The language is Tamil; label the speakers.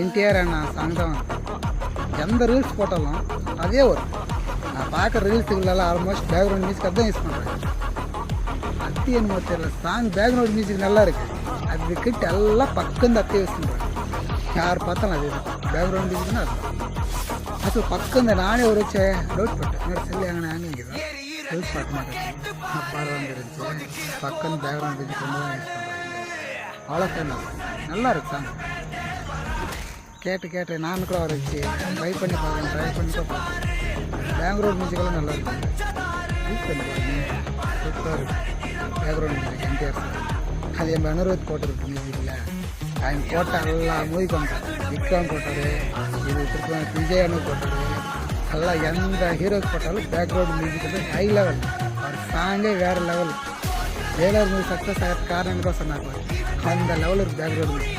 Speaker 1: என்டிஆர் அண்ணா சாங் தான் எந்த ரீல்ஸ் போட்டாலும் அதே வரும். நான் பார்க்குற ரீல்ஸுக்குள்ளெல்லாம் ஆல்மோஸ்ட் பேக்ரவுண்ட் மியூசிக் தான் யூஸ் பண்ணுறேன். அத்தி என்னமோ தெரியல, சாங் பேக்ரவுண்ட் மியூசிக் நல்லா இருக்குது, அதுக்கிட்ட எல்லாம் பக்கம் தான் அத்தையை யூஸ் பண்ணுறேன். யார் பார்த்தாலும் அது பேக்ரவுண்ட் மியூசிக்னா அது பக்கம் இந்த நானே ஒரு வச்சு டவுட் போட்டேன். என்னோட செல்லு எங்கே அங்கேங்குது டவுட் பார்க்க மாட்டேன். பரவாயில்ல இருந்துச்சு பக்கம் பேக்ரவுண்ட் மியூசிக் ரொம்ப தான் யூஸ் பண்ணுறேன். அவ்வளோ ஃபேமஸ், நல்லா இருக்கு சாங். கேட்டு நான் கூட வர வச்சு ட்ரை பண்ணி கூட பார்த்தேன். பேக்ரவுண்ட் மியூசிக்கெல்லாம் நல்லா இருக்கும். யூஸ் பண்ணி பாருங்க, சூப்பராக இருக்குது பேக்ரவுண்ட் மியூசிக். என்டிஆர் சார் அது என் அனுரோத் போட்டிருக்கு மியூசிக்கில். அவங்க போட்டால் எல்லா மூவிக்கு வந்தார். விக்ரம் போட்டார், இது திருப்பி விஜய் அனு போட்டார். எல்லாம் எந்த ஹீரோக்கு போட்டாலும் பேக்ரவுண்ட் மியூசிக் வந்து ஹை லெவல். அவர் சாங்கே வேறு லெவல். வேலூர் மூவி சக்ஸஸ் ஆகிற காரணம் கூட சொன்னாங்க. அந்த லெவலுக்கு பேக்ரவுண்ட் மியூசிக்.